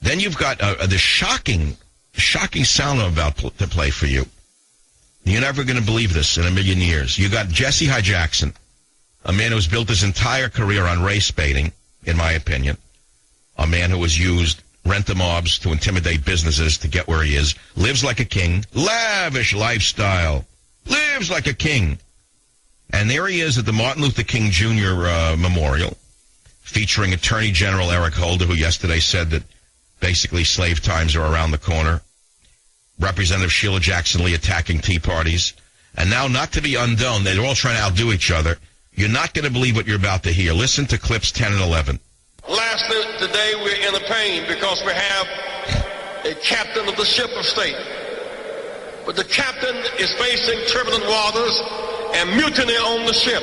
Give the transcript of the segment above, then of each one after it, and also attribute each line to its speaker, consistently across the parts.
Speaker 1: Then you've got the shocking sound I'm about to play for you. You're never going to believe this in a million years. You got Jesse Hy Jackson, a man who's built his entire career on race baiting, in my opinion. A man who has used rent-a-mobs to intimidate businesses to get where he is. Lives like a king. Lavish lifestyle. Lives like a king. And there he is at the Martin Luther King Jr. Memorial, featuring Attorney General Eric Holder, who yesterday said that basically slave times are around the corner. Representative Sheila Jackson Lee attacking Tea Parties. And now, not to be undone, they're all trying to outdo each other. You're not going to believe what you're about to hear. Listen to clips 10 and 11.
Speaker 2: Lastly, today we're in a pain because we have a captain of the ship of state. But the captain is facing turbulent waters and mutiny on the ship.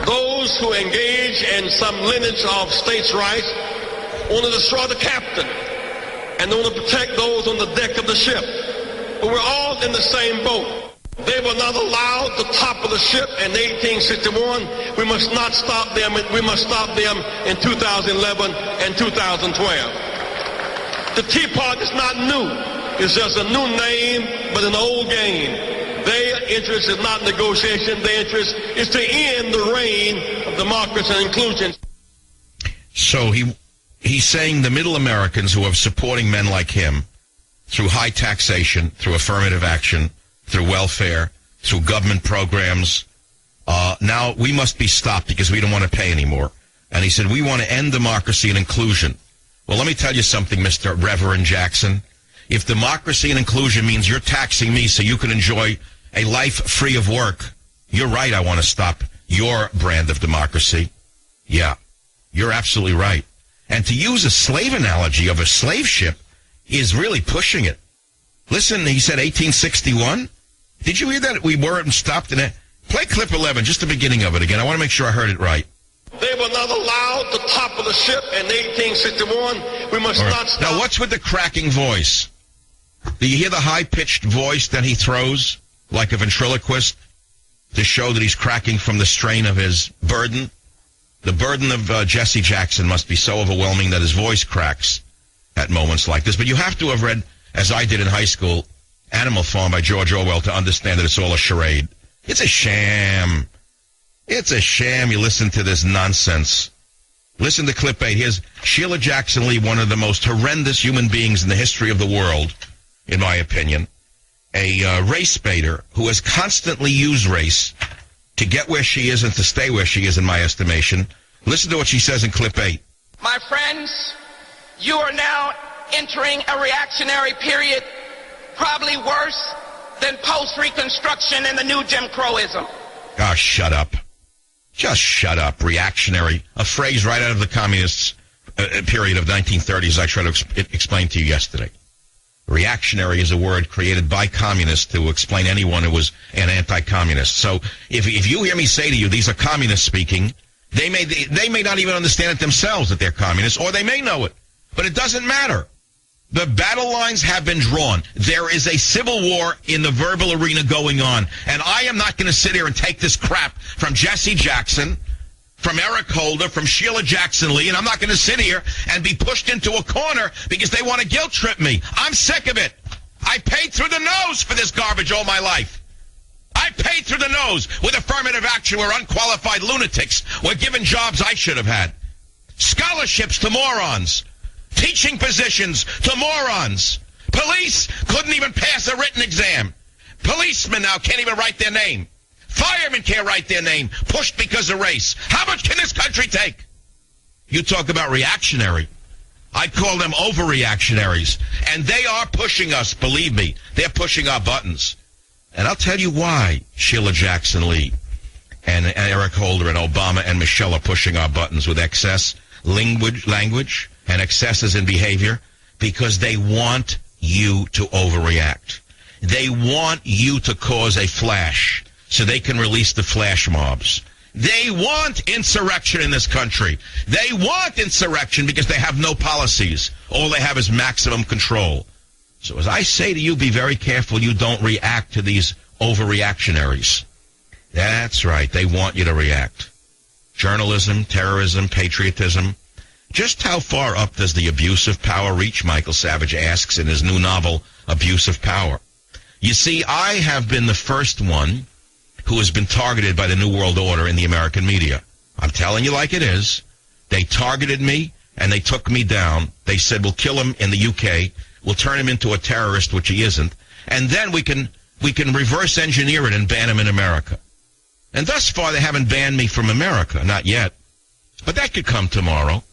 Speaker 2: Those who engage in some lineage of states' rights want to destroy the captain and want to protect those on the deck of the ship. But we're all in the same boat. They were not allowed to topple the ship in 1861. We must not stop them. We must stop them in 2011 and 2012. The Tea Party is not new. It's just a new name, but an old game. Their interest is not negotiation. Their interest is to end the reign of democracy and inclusion.
Speaker 1: So he's saying the middle Americans who are supporting men like him through high taxation, through affirmative action, through welfare, through government programs, now we must be stopped because we don't want to pay anymore. And he said, we want to end democracy and inclusion. Well, let me tell you something, Mr. Reverend Jackson. If democracy and inclusion means you're taxing me so you can enjoy a life free of work, you're right, I want to stop your brand of democracy. Yeah, you're absolutely right. And to use a slave analogy of a slave ship is really pushing it. Listen, he said 1861. Did you hear that? We weren't stopped in it. Play clip 11, just the beginning of it again. I want to make sure I heard it right.
Speaker 2: They were not allowed to topple the ship in 1861. We must not stop.
Speaker 1: Now, what's with the cracking voice? Do you hear the high-pitched voice that he throws like a ventriloquist to show that he's cracking from the strain of his burden? The burden of Jesse Jackson must be so overwhelming that his voice cracks at moments like this. But you have to have read, as I did in high school, Animal Farm by George Orwell to understand that it's all a charade. It's a sham. It's a sham. You listen to this nonsense. Listen to clip 8. Here's Sheila Jackson Lee, one of the most horrendous human beings in the history of the world, in my opinion. A race baiter who has constantly used race to get where she is and to stay where she is, in my estimation. Listen to what she says in clip 8.
Speaker 3: My friends, you are now entering a reactionary period, probably worse than post-Reconstruction and the new Jim Crowism.
Speaker 1: Oh, shut up. Just shut up. Reactionary. A phrase right out of the communists' period of 1930s I tried to explain to you yesterday. Reactionary is a word created by communists to explain anyone who was an anti-communist. So if you hear me say to you, these are communists speaking, they may not even understand it themselves that they're communists, or they may know it. But it doesn't matter. The battle lines have been drawn. There is a civil war in the verbal arena going on. And I am not going to sit here and take this crap from Jesse Jackson, from Eric Holder, from Sheila Jackson Lee, and I'm not going to sit here and be pushed into a corner because they want to guilt trip me. I'm sick of it. I paid through the nose for this garbage all my life. I paid through the nose with affirmative action where unqualified lunatics were given jobs I should have had. Scholarships to morons. Teaching positions to morons. Police couldn't even pass a written exam. Policemen now can't even write their name. Firemen can't write their name, pushed because of race. How much can this country take? You talk about reactionary. I call them overreactionaries. And they are pushing us, believe me. They're pushing our buttons. And I'll tell you why Sheila Jackson Lee and Eric Holder and Obama and Michelle are pushing our buttons with excess language and excesses in behavior, because they want you to overreact. They want you to cause a flash so they can release the flash mobs. They want insurrection in this country. They want insurrection because they have no policies. All they have is maximum control. So as I say to you, be very careful you don't react to these overreactionaries. That's right. They want you to react. Journalism, terrorism, patriotism. Just how far up does the abuse of power reach, Michael Savage asks in his new novel, Abuse of Power. You see, I have been the first one who has been targeted by the New World Order in the American media. I'm telling you like it is. They targeted me, and they took me down. They said, we'll kill him in the UK. We'll turn him into a terrorist, which he isn't. And then we can reverse engineer it and ban him in America. And thus far, they haven't banned me from America. Not yet. But that could come tomorrow.